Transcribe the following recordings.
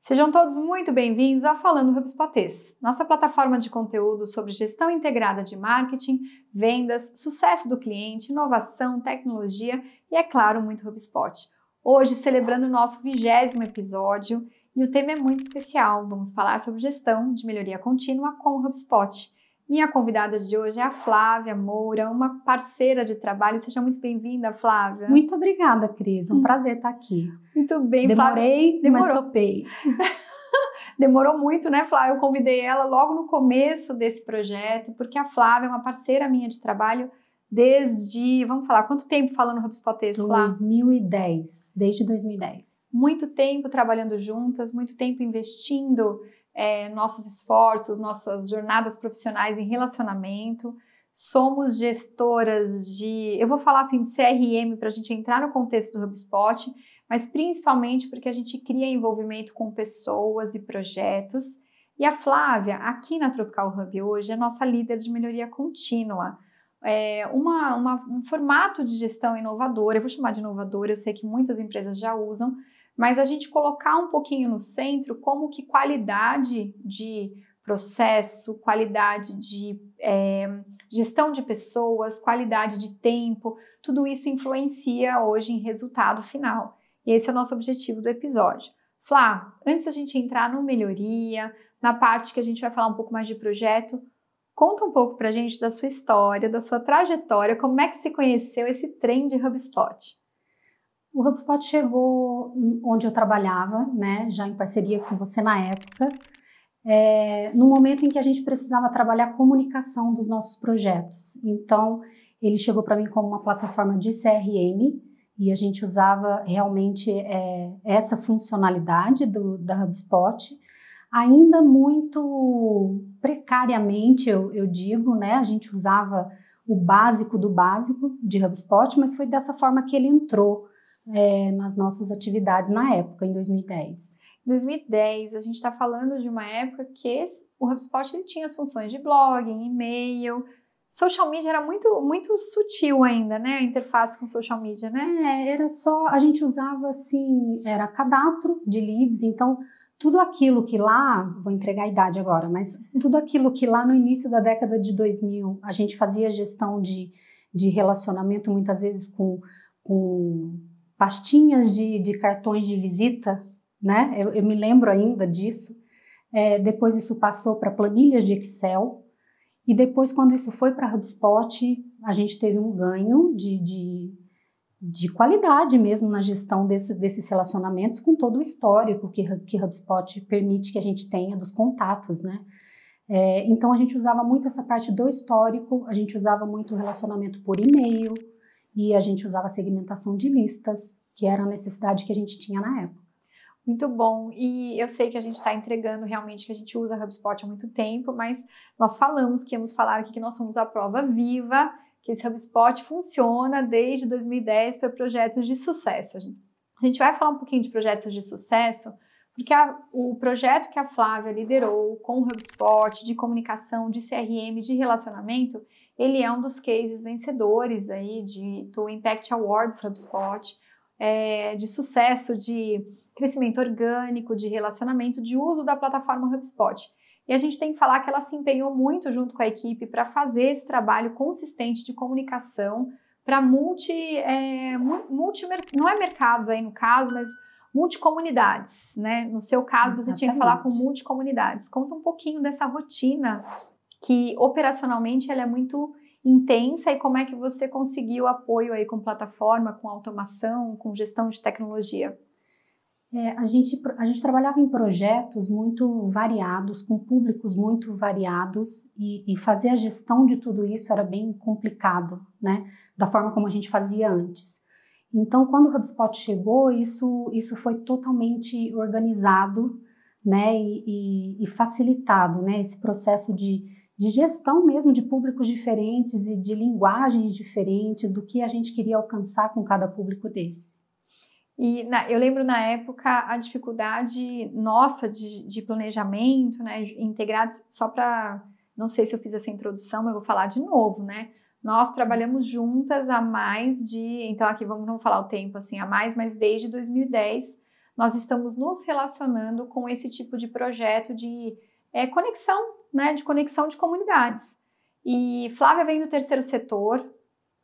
Sejam todos muito bem-vindos ao Falando HubSpotês, nossa plataforma de conteúdo sobre gestão integrada de marketing, vendas, sucesso do cliente, inovação, tecnologia e, é claro, muito HubSpot. Hoje, celebrando o nosso 20º episódio, e o tema é muito especial. Vamos falar sobre gestão de melhoria contínua com o HubSpot. Minha convidada de hoje é a Flávia Moura, uma parceira de trabalho. Seja muito bem-vinda, Flávia. Muito obrigada, Cris. Um prazer estar aqui. Muito bem, Demorei, Flávia. mas topei. Demorou muito, né, Flávia? Eu convidei ela logo no começo desse projeto, porque a Flávia é uma parceira minha de trabalho desde, vamos falar, quanto tempo falando HubSpotês, Flávia? 2010, desde 2010. Muito tempo trabalhando juntas, muito tempo investindo nossos esforços, nossas jornadas profissionais em relacionamento. Somos gestoras eu vou falar assim, de CRM para a gente entrar no contexto do HubSpot, mas principalmente porque a gente cria envolvimento com pessoas e projetos. E a Flávia, aqui na Tropical Hub hoje, é nossa líder de melhoria contínua. Um formato de gestão inovadora, eu vou chamar de inovadora, eu sei que muitas empresas já usam, mas a gente colocar um pouquinho no centro como que qualidade de processo, qualidade de gestão de pessoas, qualidade de tempo, tudo isso influencia hoje em resultado final. E esse é o nosso objetivo do episódio. Flá, antes da gente entrar no melhoria, na parte que a gente vai falar um pouco mais de projeto, conta um pouco pra gente da sua história, da sua trajetória, como é que você conheceu esse trem de HubSpot? O HubSpot chegou onde eu trabalhava, né, já em parceria com você na época, no momento em que a gente precisava trabalhar a comunicação dos nossos projetos. Então, ele chegou para mim como uma plataforma de CRM e a gente usava realmente essa funcionalidade da HubSpot, ainda muito precariamente, eu digo, né? A gente usava o básico do básico de HubSpot, mas foi dessa forma que ele entrou nas nossas atividades na época, em 2010. Em 2010, a gente está falando de uma época que o HubSpot ele tinha as funções de blogging, e-mail, social media era muito sutil ainda, né? A interface com social media, né? Era só, a gente usava assim, era cadastro de leads, então tudo aquilo que lá, vou entregar a idade agora, mas tudo aquilo que lá no início da década de 2000 a gente fazia gestão de relacionamento muitas vezes com pastinhas de cartões de visita, né? Eu me lembro ainda disso. Depois isso passou para planilhas de Excel e depois quando isso foi para HubSpot, a gente teve um ganho de qualidade mesmo na gestão desses relacionamentos com todo o histórico que HubSpot permite que a gente tenha dos contatos, né? Então a gente usava muito essa parte do histórico, a gente usava muito o relacionamento por e-mail e a gente usava a segmentação de listas, que era a necessidade que a gente tinha na época. Muito bom, e eu sei que a gente está entregando realmente que a gente usa HubSpot há muito tempo, mas nós falamos que íamos falar aqui que nós somos a prova viva, que esse HubSpot funciona desde 2010 para projetos de sucesso. A gente vai falar um pouquinho de projetos de sucesso, porque o projeto que a Flávia liderou com o HubSpot, de comunicação, de CRM, de relacionamento, ele é um dos cases vencedores aí do Impact Awards HubSpot, de sucesso, de crescimento orgânico, de relacionamento, de uso da plataforma HubSpot. E a gente tem que falar que ela se empenhou muito junto com a equipe para fazer esse trabalho consistente de comunicação para não é mercados aí no caso, mas multicomunidades, né? No seu caso, Exatamente. Você tinha que falar com multicomunidades. Conta um pouquinho dessa rotina que operacionalmente ela é muito intensa e como é que você conseguiu apoio aí com plataforma, com automação, com gestão de tecnologia? A gente trabalhava em projetos muito variados, com públicos muito variados e fazer a gestão de tudo isso era bem complicado, né? Da forma como a gente fazia antes. Então, quando o HubSpot chegou, isso foi totalmente organizado, né? E facilitado, né? Esse processo de gestão mesmo de públicos diferentes e de linguagens diferentes do que a gente queria alcançar com cada público desse. E eu lembro na época a dificuldade nossa de planejamento, né, integrados, só para, não sei se eu fiz essa introdução, mas eu vou falar de novo, né, nós trabalhamos juntas há mais de, então aqui vamos não falar o tempo assim, há mais, mas desde 2010 nós estamos nos relacionando com esse tipo de projeto de conexão, né, de conexão de comunidades. E Flávia vem do terceiro setor.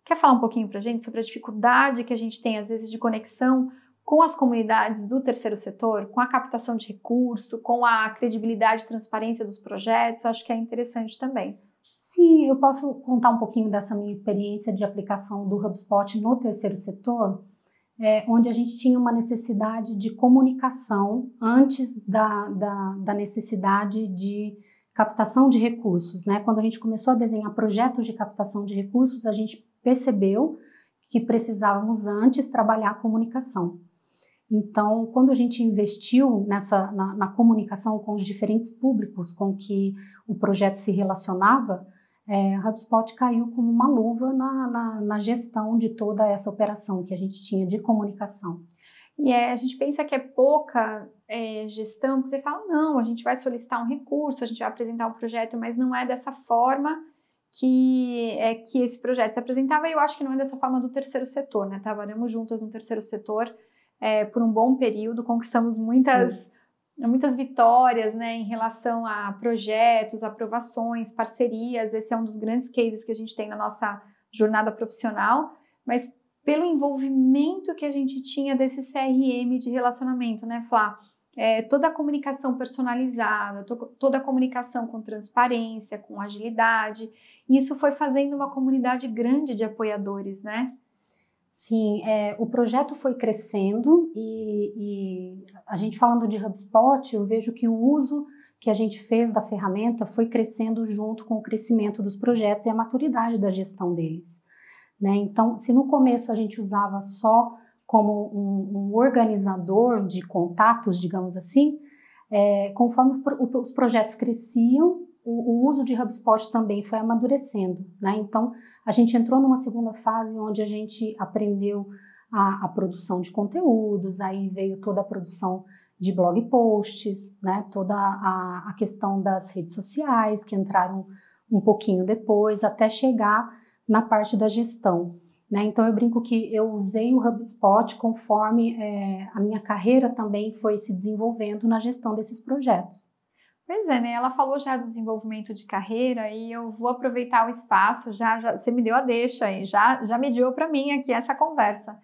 Quer falar um pouquinho para a gente sobre a dificuldade que a gente tem, às vezes, de conexão com as comunidades do terceiro setor, com a captação de recurso, com a credibilidade e transparência dos projetos? Acho que é interessante também. Sim, eu posso contar um pouquinho dessa minha experiência de aplicação do HubSpot no terceiro setor, onde a gente tinha uma necessidade de comunicação antes da necessidade de captação de recursos, né? Quando a gente começou a desenhar projetos de captação de recursos, a gente percebeu que precisávamos antes trabalhar a comunicação. Então, quando a gente investiu na comunicação com os diferentes públicos com que o projeto se relacionava, a HubSpot caiu como uma luva na gestão de toda essa operação que a gente tinha de comunicação. E a gente pensa que é pouca gestão, porque você fala, não, a gente vai solicitar um recurso, a gente vai apresentar um projeto, mas não é dessa forma que esse projeto se apresentava, e eu acho que não é dessa forma do terceiro setor, né? Trabalhamos juntas no terceiro setor por um bom período, conquistamos muitas vitórias, né, em relação a projetos, aprovações, parcerias. Esse é um dos grandes cases que a gente tem na nossa jornada profissional, mas pelo envolvimento que a gente tinha desse CRM de relacionamento, né, Flá? Toda a comunicação personalizada, toda a comunicação com transparência, com agilidade, isso foi fazendo uma comunidade grande de apoiadores, né? Sim, o projeto foi crescendo e a gente falando de HubSpot, eu vejo que o uso que a gente fez da ferramenta foi crescendo junto com o crescimento dos projetos e a maturidade da gestão deles, né? Então, se no começo a gente usava só como um organizador de contatos, digamos assim, conforme os projetos cresciam, o uso de HubSpot também foi amadurecendo, né? Então, a gente entrou numa segunda fase onde a gente aprendeu a produção de conteúdos, aí veio toda a produção de blog posts, né? Toda a questão das redes sociais, que entraram um pouquinho depois, até chegar na parte da gestão, né? Então, eu brinco que eu usei o HubSpot conforme a minha carreira também foi se desenvolvendo na gestão desses projetos. Pois é, né? Ela falou já do desenvolvimento de carreira e eu vou aproveitar o espaço, já você me deu a deixa aí, já mediou para mim aqui essa conversa,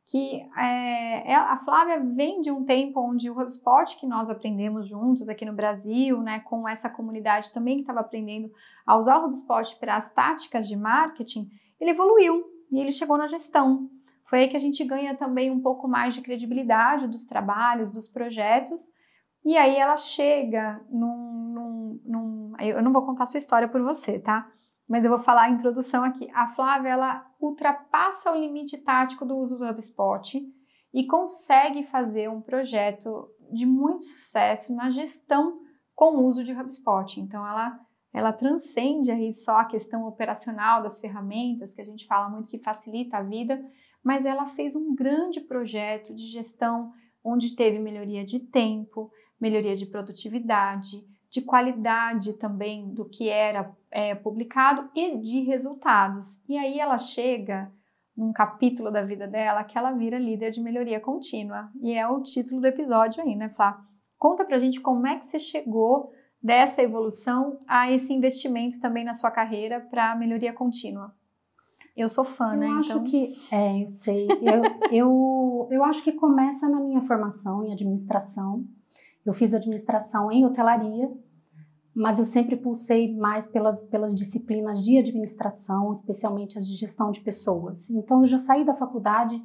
que a Flávia vem de um tempo onde o HubSpot, que nós aprendemos juntos aqui no Brasil, né, com essa comunidade também que estava aprendendo a usar o HubSpot para as táticas de marketing, ele evoluiu e ele chegou na gestão. Foi aí que a gente ganha também um pouco mais de credibilidade dos trabalhos, dos projetos. E aí ela chega eu não vou contar a sua história por você, tá? Mas eu vou falar a introdução aqui. A Flávia, ela ultrapassa o limite tático do uso do HubSpot e consegue fazer um projeto de muito sucesso na gestão com o uso de HubSpot. Então, ela transcende aí só a questão operacional das ferramentas, que a gente fala muito que facilita a vida, mas ela fez um grande projeto de gestão onde teve melhoria de tempo, melhoria de produtividade, de qualidade também do que era publicado e de resultados. E aí ela chega num capítulo da vida dela que ela vira líder de melhoria contínua. E é o título do episódio aí, né, Flá? Conta pra gente como é que você chegou dessa evolução a esse investimento também na sua carreira para melhoria contínua. Eu sou fã, né? Eu acho que, eu sei, eu acho que começa na minha formação em administração. Eu fiz administração em hotelaria, mas eu sempre pulsei mais pelas disciplinas de administração, especialmente as de gestão de pessoas. Então, eu já saí da faculdade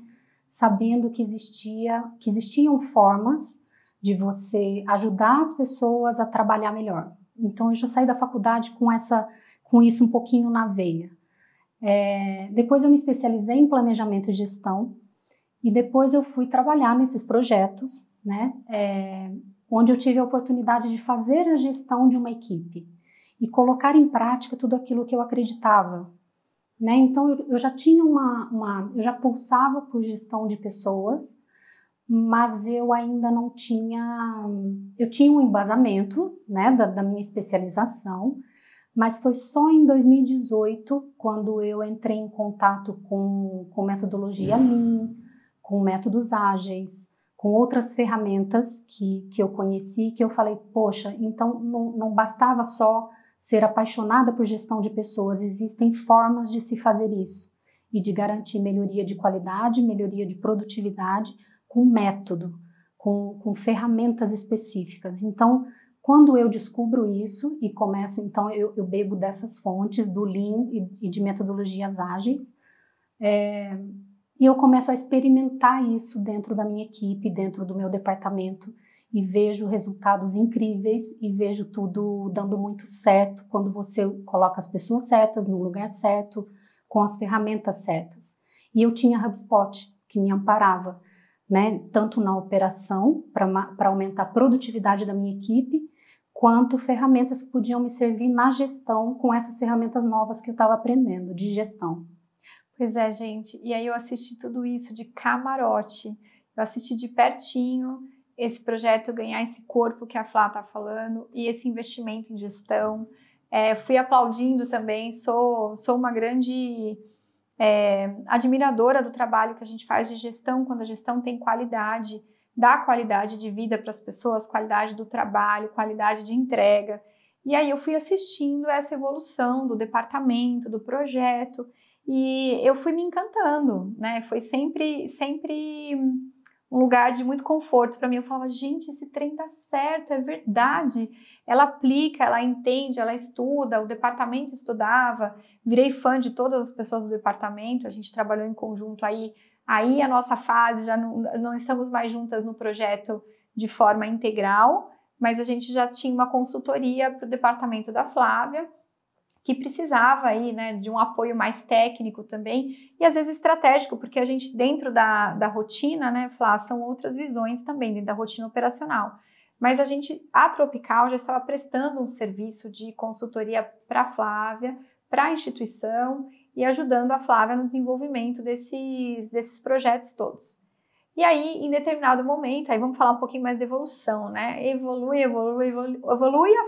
sabendo que existiam formas de você ajudar as pessoas a trabalhar melhor. Então, eu já saí da faculdade com isso um pouquinho na veia. Depois eu me especializei em planejamento e gestão e depois eu fui trabalhar nesses projetos, né? Onde eu tive a oportunidade de fazer a gestão de uma equipe e colocar em prática tudo aquilo que eu acreditava, né? Então eu já tinha eu já pulsava por gestão de pessoas, mas eu ainda não tinha, eu tinha um embasamento, né, da minha especialização, mas foi só em 2018 quando eu entrei em contato com metodologia Lean, com métodos ágeis, com outras ferramentas que eu conheci, que eu falei, poxa, então não bastava só ser apaixonada por gestão de pessoas, existem formas de se fazer isso e de garantir melhoria de qualidade, melhoria de produtividade com método, com ferramentas específicas. Então, quando eu descubro isso e começo, então eu bebo dessas fontes do Lean e de metodologias ágeis, e eu começo a experimentar isso dentro da minha equipe, dentro do meu departamento, e vejo resultados incríveis e vejo tudo dando muito certo quando você coloca as pessoas certas no lugar certo, com as ferramentas certas. E eu tinha HubSpot, que me amparava, né, tanto na operação, para aumentar a produtividade da minha equipe, quanto ferramentas que podiam me servir na gestão com essas ferramentas novas que eu estava aprendendo de gestão. Pois é, gente. E aí eu assisti tudo isso de camarote. Eu assisti de pertinho esse projeto ganhar esse corpo que a Flá está falando e esse investimento em gestão. Fui aplaudindo também, sou uma grande admiradora do trabalho que a gente faz de gestão, quando a gestão tem qualidade, dá qualidade de vida para as pessoas, qualidade do trabalho, qualidade de entrega. E aí eu fui assistindo essa evolução do departamento, do projeto, e eu fui me encantando, né? Foi sempre um lugar de muito conforto para mim. Eu falava, gente, esse trem tá certo, é verdade. Ela aplica, ela entende, ela estuda, o departamento estudava, virei fã de todas as pessoas do departamento, a gente trabalhou em conjunto aí a nossa fase, já não estamos mais juntas no projeto de forma integral, mas a gente já tinha uma consultoria para o departamento da Flávia, que precisava aí, né, de um apoio mais técnico também, e às vezes estratégico, porque a gente, dentro da rotina, né, Flá, são outras visões também, dentro da rotina operacional. Mas a Tropical já estava prestando um serviço de consultoria para a Flávia, para a instituição, e ajudando a Flávia no desenvolvimento desses projetos todos. E aí, em determinado momento, aí vamos falar um pouquinho mais de evolução, né? Evolui, a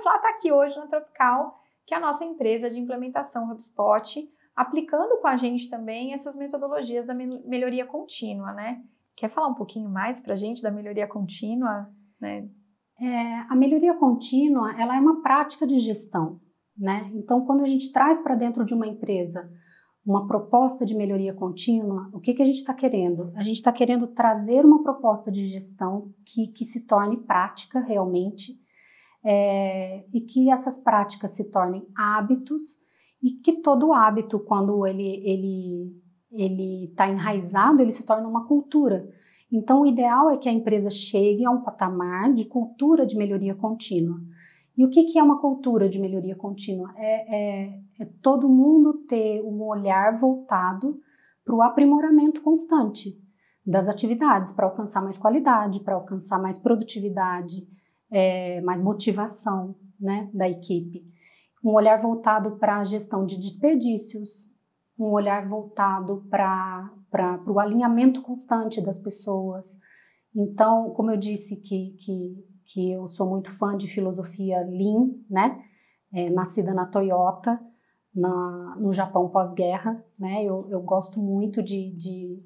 Flá está aqui hoje na Tropical, que é a nossa empresa de implementação HubSpot, aplicando com a gente também essas metodologias da melhoria contínua, né? Quer falar um pouquinho mais para a gente da melhoria contínua, né? A melhoria contínua, ela é uma prática de gestão, né? Então, quando a gente traz para dentro de uma empresa uma proposta de melhoria contínua, o que a gente está querendo? A gente está querendo trazer uma proposta de gestão que se torne prática realmente, e que essas práticas se tornem hábitos, e que todo hábito, quando ele está enraizado, ele se torna uma cultura. Então, o ideal é que a empresa chegue a um patamar de cultura de melhoria contínua. E o que é uma cultura de melhoria contínua? É todo mundo ter um olhar voltado para o aprimoramento constante das atividades, para alcançar mais qualidade, para alcançar mais produtividade, mais motivação, né, da equipe. Um olhar voltado para a gestão de desperdícios, um olhar voltado para o alinhamento constante das pessoas. Então, como eu disse que eu sou muito fã de filosofia Lean, né? Nascida na Toyota, no Japão pós-guerra, né? Eu gosto muito de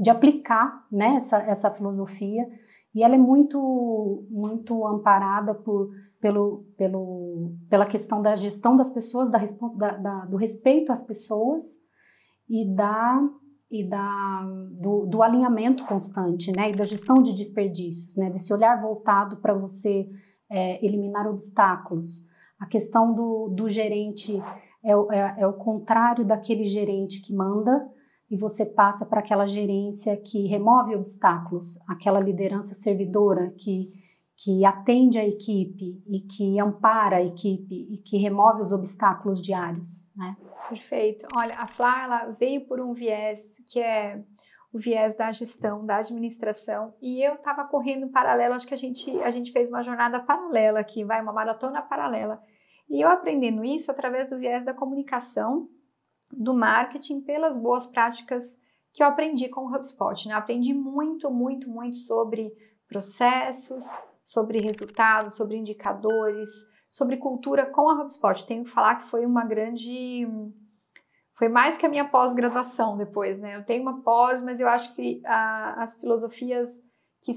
aplicar, né, essa filosofia, e ela é muito amparada pela questão da gestão das pessoas, do respeito às pessoas e do alinhamento constante, né, e da gestão de desperdícios, né, desse olhar voltado para você eliminar obstáculos. A questão do gerente é o contrário daquele gerente que manda, e você passa para aquela gerência que remove obstáculos, aquela liderança servidora que atende a equipe e que ampara a equipe e que remove os obstáculos diários, né? Perfeito. Olha, a Flá, ela veio por um viés que é o viés da gestão, da administração, e eu estava correndo em paralelo, acho que a gente fez uma jornada paralela aqui, uma maratona paralela, e eu aprendendo isso através do viés da comunicação, do marketing, pelas boas práticas que eu aprendi com o HubSpot, né? Aprendi muito sobre processos, sobre resultados, sobre indicadores, sobre cultura com a HubSpot. Tenho que falar que foi foi mais que a minha pós-graduação depois, né? Eu tenho uma pós, mas eu acho que as filosofias que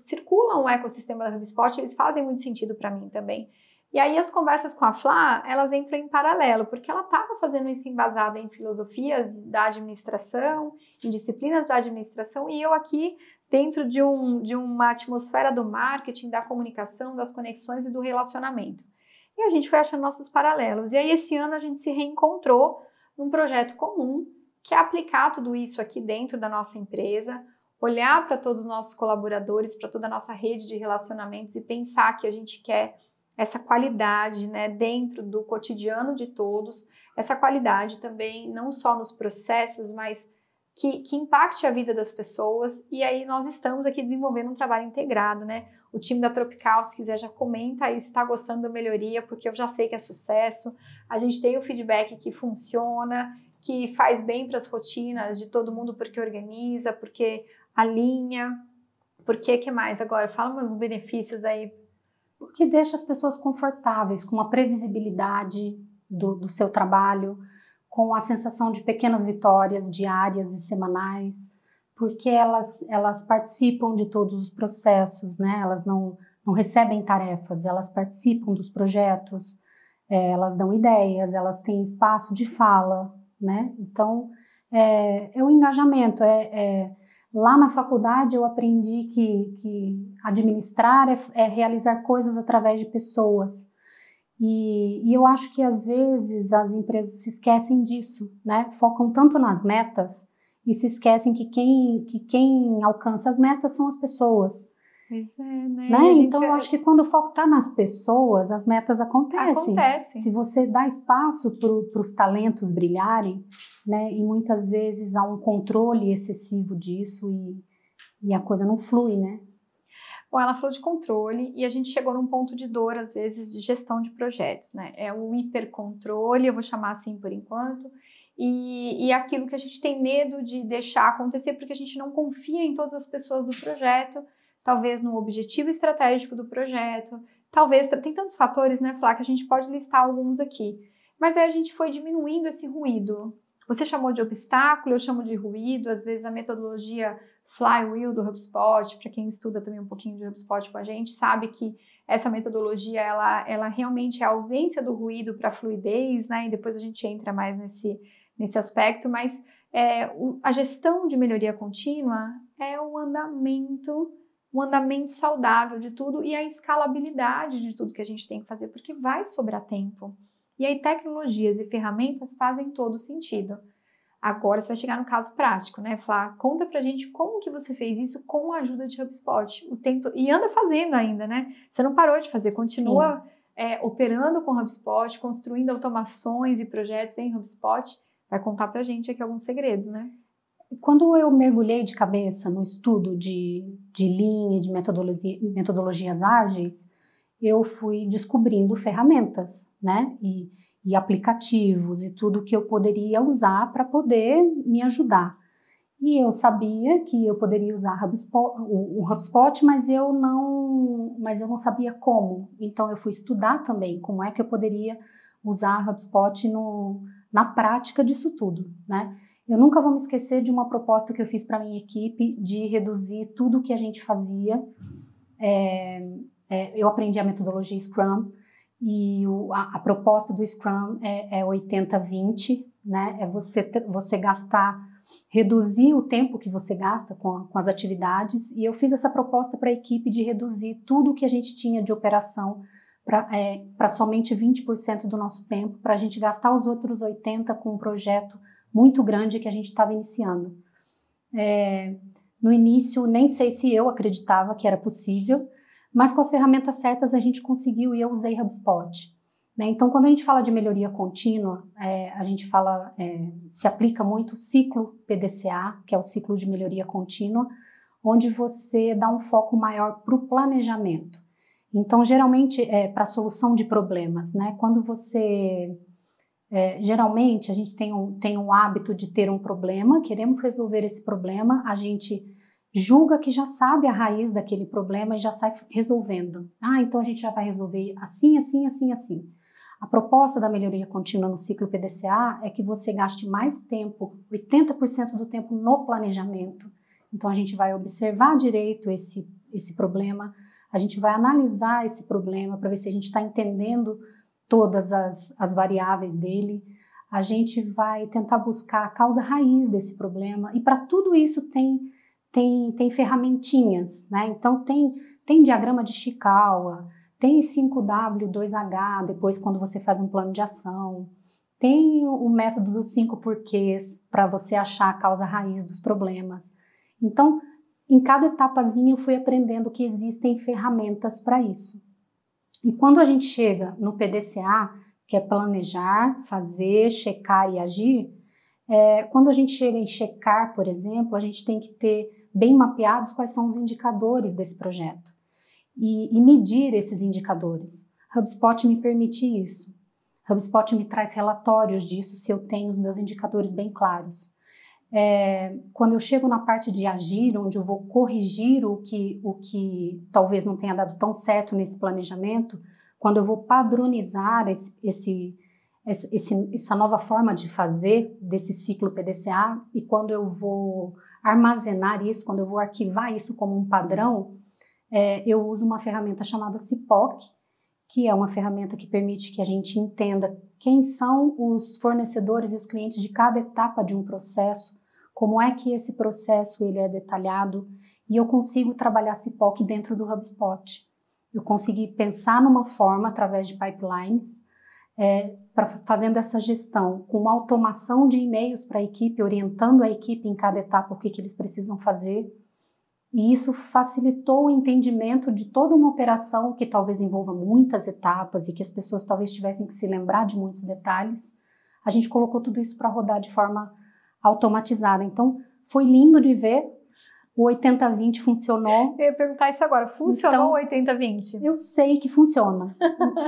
circulam o ecossistema da HubSpot, eles fazem muito sentido para mim também. E aí as conversas com a Flá, elas entram em paralelo, porque ela estava fazendo isso embasada em filosofias da administração, em disciplinas da administração, e eu aqui dentro de uma atmosfera do marketing, da comunicação, das conexões e do relacionamento. E a gente foi achando nossos paralelos. E aí esse ano a gente se reencontrou num projeto comum, que é aplicar tudo isso aqui dentro da nossa empresa, olhar para todos os nossos colaboradores, para toda a nossa rede de relacionamentos e pensar que a gente quer essa qualidade, né, dentro do cotidiano de todos, essa qualidade também não só nos processos, mas que impacte a vida das pessoas. E aí nós estamos aqui desenvolvendo um trabalho integrado, né? O time da Tropical, se quiser, já comenta aí se está gostando da melhoria, porque eu já sei que é sucesso. A gente tem o feedback que funciona, que faz bem para as rotinas de todo mundo, porque organiza, porque alinha, porque que mais agora? Fala uns benefícios aí. Porque deixa as pessoas confortáveis, com uma previsibilidade do seu trabalho, com a sensação de pequenas vitórias diárias e semanais, porque elas participam de todos os processos, né? Elas não recebem tarefas, elas participam dos projetos, elas dão ideias, elas têm espaço de fala, né? Então, é o engajamento, lá na faculdade eu aprendi que administrar é realizar coisas através de pessoas. E eu acho que às vezes as empresas se esquecem disso, né? Focam tanto nas metas e se esquecem que quem alcança as metas são as pessoas. Pois é, né? Então eu acho que quando o foco está nas pessoas, as metas acontecem. Acontecem. Se você dá espaço para os talentos brilharem, né? E muitas vezes há um controle excessivo disso e a coisa não flui, né? Bom, ela falou de controle e a gente chegou num ponto de dor, às vezes, de gestão de projetos, né? É o hipercontrole, eu vou chamar assim por enquanto, e aquilo que a gente tem medo de deixar acontecer porque a gente não confia em todas as pessoas do projeto, talvez no objetivo estratégico do projeto, talvez, tem tantos fatores, né, Flá, que a gente pode listar alguns aqui. Mas aí a gente foi diminuindo esse ruído. Você chamou de obstáculo, eu chamo de ruído, às vezes a metodologia Flywheel do HubSpot, para quem estuda também um pouquinho de HubSpot com a gente, sabe que essa metodologia, ela realmente é a ausência do ruído para fluidez, né? E depois a gente entra mais nesse aspecto, mas a gestão de melhoria contínua é o andamento saudável de tudo e a escalabilidade de tudo que a gente tem que fazer, porque vai sobrar tempo. E aí tecnologias e ferramentas fazem todo sentido. Agora você vai chegar no caso prático, né? Falar, conta pra gente como que você fez isso com a ajuda de HubSpot. O tempo, e anda fazendo ainda, né? Você não parou de fazer, continua operando com HubSpot, construindo automações e projetos em HubSpot. Vai contar pra gente aqui alguns segredos, né? Quando eu mergulhei de cabeça no estudo de Lean e de metodologias ágeis, eu fui descobrindo ferramentas, né? E aplicativos e tudo que eu poderia usar para poder me ajudar. E eu sabia que eu poderia usar o HubSpot, mas eu não sabia como. Então eu fui estudar também como é que eu poderia usar HubSpot na prática disso tudo, né? Eu nunca vou me esquecer de uma proposta que eu fiz para minha equipe de reduzir tudo que a gente fazia. Eu aprendi a metodologia Scrum e a proposta do Scrum é 80-20, né? É você reduzir o tempo que você gasta com as atividades, e eu fiz essa proposta para a equipe de reduzir tudo que a gente tinha de operação para somente 20% do nosso tempo, para a gente gastar os outros 80% com um projeto muito grande que a gente estava iniciando. No início, nem sei se eu acreditava que era possível, mas com as ferramentas certas a gente conseguiu e eu usei HubSpot. Né? Então, quando a gente fala de melhoria contínua, a gente se aplica muito o ciclo PDCA, que é o ciclo de melhoria contínua, onde você dá um foco maior para o planejamento. Então, geralmente, para a solução de problemas, né? Quando você... geralmente, a gente tem um hábito de ter um problema, queremos resolver esse problema, a gente julga que já sabe a raiz daquele problema e já sai resolvendo. Então a gente já vai resolver assim, assim, assim, assim. A proposta da melhoria contínua no ciclo PDCA é que você gaste mais tempo, 80% do tempo no planejamento. Então, a gente vai observar direito esse problema, a gente vai analisar esse problema para ver se a gente está entendendo todas as variáveis dele, a gente vai tentar buscar a causa raiz desse problema, e para tudo isso tem ferramentinhas, né? Então, tem diagrama de Chikawa, tem 5W2H, depois quando você faz um plano de ação, tem o método dos 5 porquês para você achar a causa raiz dos problemas. Então, em cada etapazinha eu fui aprendendo que existem ferramentas para isso. E quando a gente chega no PDCA, que é planejar, fazer, checar e agir, quando a gente chega em checar, por exemplo, a gente tem que ter bem mapeados quais são os indicadores desse projeto e medir esses indicadores. HubSpot me permite isso. HubSpot me traz relatórios disso se eu tenho os meus indicadores bem claros. Quando eu chego na parte de agir, onde eu vou corrigir o que talvez não tenha dado tão certo nesse planejamento, quando eu vou padronizar essa nova forma de fazer desse ciclo PDCA, e quando eu vou armazenar isso, quando eu vou arquivar isso como um padrão, eu uso uma ferramenta chamada CIPOC, que é uma ferramenta que permite que a gente entenda quem são os fornecedores e os clientes de cada etapa de um processo, como é que esse processo ele é detalhado, e eu consigo trabalhar CIPOC dentro do HubSpot. Eu consegui pensar numa forma, através de pipelines, fazendo essa gestão, com uma automação de e-mails para a equipe, orientando a equipe em cada etapa o que eles precisam fazer. E isso facilitou o entendimento de toda uma operação que talvez envolva muitas etapas e que as pessoas talvez tivessem que se lembrar de muitos detalhes. A gente colocou tudo isso para rodar de forma automatizada. Então, foi lindo de ver. O 80-20 funcionou. Eu ia perguntar isso agora. Funcionou o 80-20? Eu sei que funciona.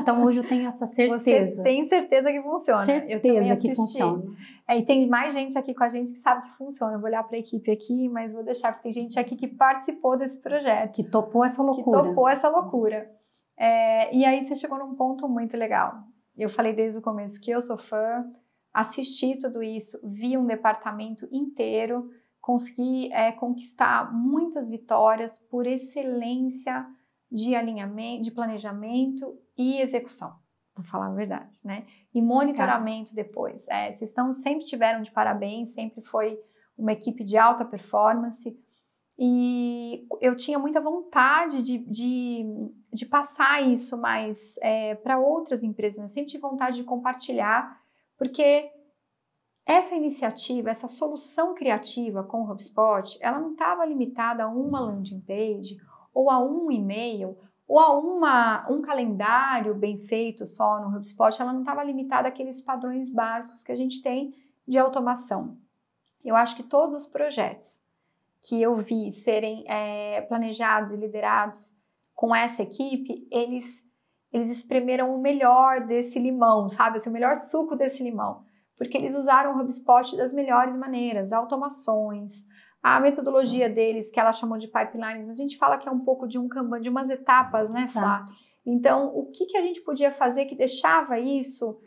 Então, hoje eu tenho essa certeza. Você tem certeza que funciona? Certeza que funciona. E tem mais gente aqui com a gente que sabe que funciona. Eu vou olhar para a equipe aqui, mas vou deixar, porque tem gente aqui que participou desse projeto. Que topou essa loucura. E aí você chegou num ponto muito legal. Eu falei desde o começo que eu sou fã, assisti tudo isso, vi um departamento inteiro, consegui conquistar muitas vitórias por excelência de alinhamento, de planejamento e execução, vou falar a verdade, né? E monitoramento depois. Vocês sempre estiveram de parabéns, sempre foi uma equipe de alta performance, e eu tinha muita vontade de passar isso mais para outras empresas, né? Sempre tive vontade de compartilhar, porque essa iniciativa, essa solução criativa com o HubSpot, ela não estava limitada a uma landing page, ou a um e-mail, ou a um calendário bem feito só no HubSpot, ela não estava limitada àqueles padrões básicos que a gente tem de automação. Eu acho que todos os projetos que eu vi serem planejados e liderados com essa equipe, eles espremeram o melhor desse limão, sabe? Assim, o melhor suco desse limão. Porque eles usaram o HubSpot das melhores maneiras, automações, a metodologia deles, que ela chamou de pipelines, mas a gente fala que é um pouco de um Kanban, de umas etapas, né, Flá? Então, o que a gente podia fazer que deixava isso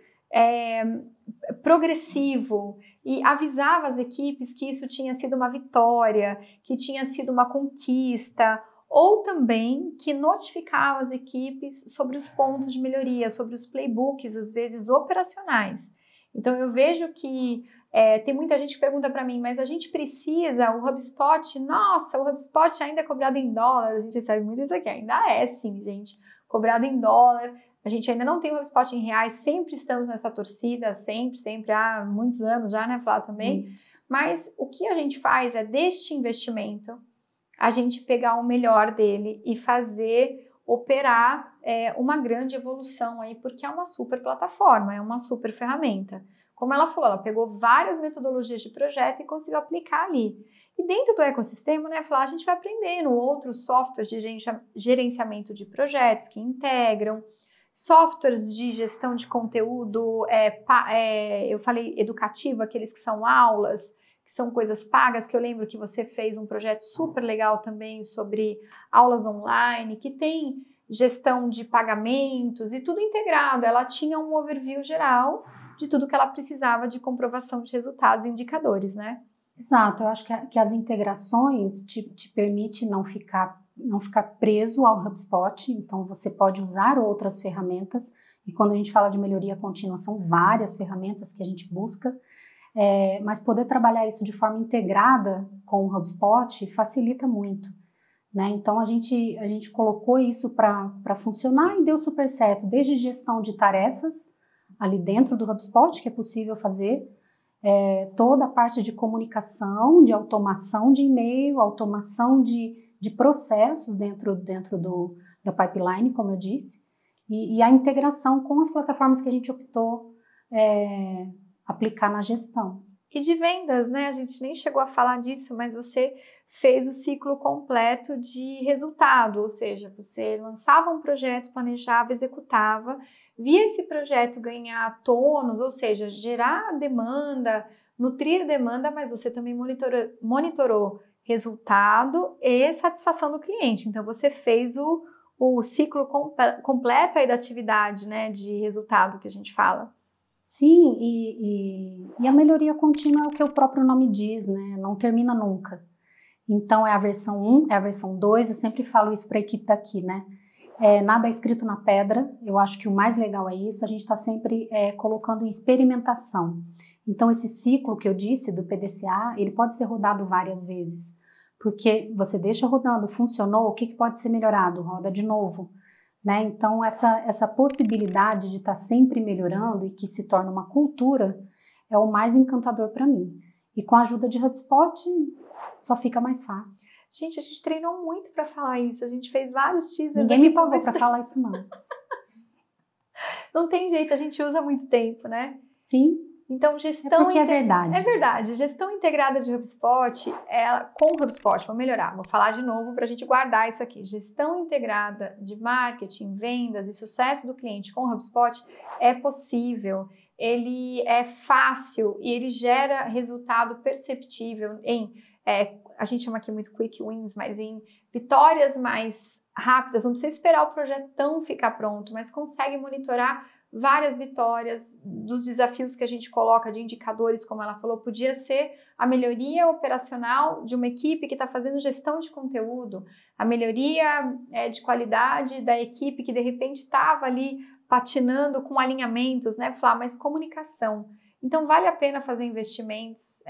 progressivo e avisava as equipes que isso tinha sido uma vitória, que tinha sido uma conquista, ou também que notificava as equipes sobre os pontos de melhoria, sobre os playbooks, às vezes operacionais. Então, eu vejo que tem muita gente que pergunta para mim, mas a gente precisa, o HubSpot, nossa, o HubSpot ainda é cobrado em dólar, a gente recebe muito isso aqui, ainda é sim, gente, cobrado em dólar, a gente ainda não tem o HubSpot em reais, sempre estamos nessa torcida, sempre, há muitos anos já, né, Flá, também, mas o que a gente faz é, deste investimento, a gente pegar o melhor dele e fazer operar uma grande evolução aí, porque é uma super plataforma, é uma super ferramenta. Como ela falou, ela pegou várias metodologias de projeto e conseguiu aplicar ali. E dentro do ecossistema, né, a gente vai aprendendo outros softwares de gerenciamento de projetos que integram, softwares de gestão de conteúdo, eu falei educativo, aqueles que são aulas, que são coisas pagas, que eu lembro que você fez um projeto super legal também sobre aulas online, que tem gestão de pagamentos e tudo integrado. Ela tinha um overview geral de tudo que ela precisava de comprovação de resultados e indicadores, né? Exato, eu acho que as integrações te permite não ficar preso ao HubSpot, então você pode usar outras ferramentas, e quando a gente fala de melhoria contínua, são várias ferramentas que a gente busca, mas poder trabalhar isso de forma integrada com o HubSpot facilita muito, né? Então a gente colocou isso para funcionar e deu super certo, desde gestão de tarefas ali dentro do HubSpot, que é possível fazer, toda a parte de comunicação, de automação de e-mail, automação de processos dentro da pipeline, como eu disse, e a integração com as plataformas que a gente optou aplicar na gestão. E de vendas, né? A gente nem chegou a falar disso, mas você fez o ciclo completo de resultado, ou seja, você lançava um projeto, planejava, executava, via esse projeto ganhar tônus, ou seja, gerar demanda, nutrir demanda, mas você também monitorou resultado e satisfação do cliente. Então, você fez o ciclo completo aí da atividade, né, de resultado que a gente fala. Sim, e a melhoria contínua é o que o próprio nome diz, né? Não termina nunca. Então, é a versão 1, é a versão 2, eu sempre falo isso para a equipe daqui, né? Nada é escrito na pedra, eu acho que o mais legal é isso, a gente está sempre colocando em experimentação. Então, esse ciclo que eu disse do PDCA, ele pode ser rodado várias vezes, porque você deixa rodando, funcionou, o que pode ser melhorado? Roda de novo, né? Então, essa possibilidade de estar sempre melhorando e que se torna uma cultura é o mais encantador para mim. E com a ajuda de HubSpot, só fica mais fácil. Gente, a gente treinou muito para falar isso. A gente fez vários teasers. Ninguém me pagou para falar isso, não. Não tem jeito, a gente usa muito tempo, né? Sim. Então, gestão... porque é verdade. É verdade. Gestão integrada de HubSpot, com o HubSpot, vou melhorar, vou falar de novo para a gente guardar isso aqui. Gestão integrada de marketing, vendas e sucesso do cliente com o HubSpot é possível. Ele é fácil e ele gera resultado perceptível em... a gente chama aqui muito quick wins, mas em vitórias mais rápidas, não precisa esperar o projetão ficar pronto, mas consegue monitorar várias vitórias dos desafios que a gente coloca de indicadores, como ela falou, podia ser a melhoria operacional de uma equipe que está fazendo gestão de conteúdo, a melhoria de qualidade da equipe que de repente estava ali patinando com alinhamentos, né, Flá, mas comunicação. Então, vale a pena fazer investimentos,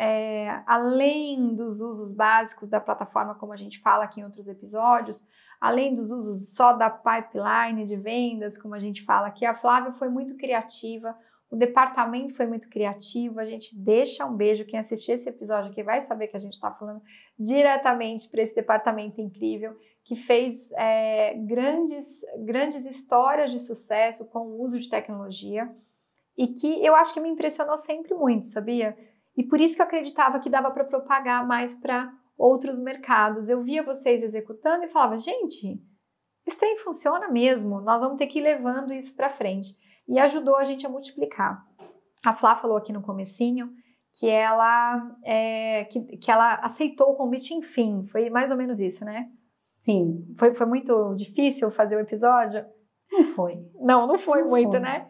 além dos usos básicos da plataforma, como a gente fala aqui em outros episódios, além dos usos só da pipeline de vendas, como a gente fala aqui. A Flávia foi muito criativa, o departamento foi muito criativo, a gente deixa um beijo, quem assistir esse episódio aqui vai saber que a gente está falando diretamente para esse departamento incrível, que fez grandes histórias de sucesso com o uso de tecnologia, e que eu acho que me impressionou sempre muito, sabia? E por isso que eu acreditava que dava para propagar mais para outros mercados. Eu via vocês executando e falava, gente, esse trem funciona mesmo, nós vamos ter que ir levando isso para frente. E ajudou a gente a multiplicar. A Flá falou aqui no comecinho que ela aceitou o convite, enfim, foi mais ou menos isso, né? Sim. Foi muito difícil fazer o episódio? Não foi. Não foi muito, né?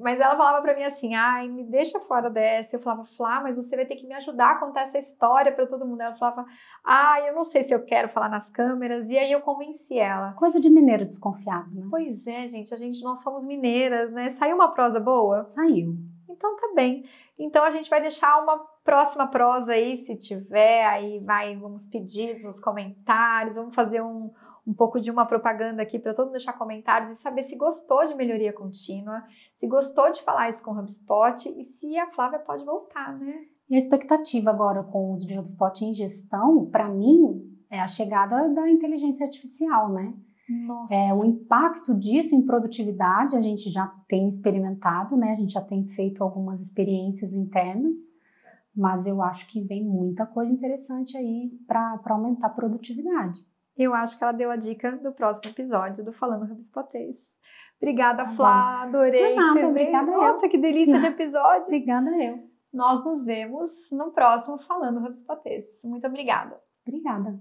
Mas ela falava pra mim assim, ai, me deixa fora dessa. Eu falava, Flá, mas você vai ter que me ajudar a contar essa história pra todo mundo. Ela falava, ai, eu não sei se eu quero falar nas câmeras. E aí eu convenci ela. Coisa de mineiro desconfiado, né? Pois é, gente, nós somos mineiras, né? Saiu uma prosa boa? Saiu. Então tá bem. Então a gente vai deixar uma próxima prosa aí, se tiver, aí vamos pedir nos comentários, vamos fazer um pouco de uma propaganda aqui para todo mundo deixar comentários e saber se gostou de melhoria contínua, se gostou de falar isso com o HubSpot e se a Flávia pode voltar, né? E a expectativa agora com o uso de HubSpot em gestão, para mim, é a chegada da inteligência artificial, né? Nossa. O impacto disso em produtividade, a gente já tem experimentado, né? A gente já tem feito algumas experiências internas, mas eu acho que vem muita coisa interessante aí para aumentar a produtividade. Eu acho que ela deu a dica do próximo episódio do Falando HubSpotês. Obrigada, Flá, adorei. Obrigada eu. Nossa, que delícia de episódio. Obrigada eu. Nós nos vemos no próximo Falando HubSpotês. Muito obrigada. Obrigada.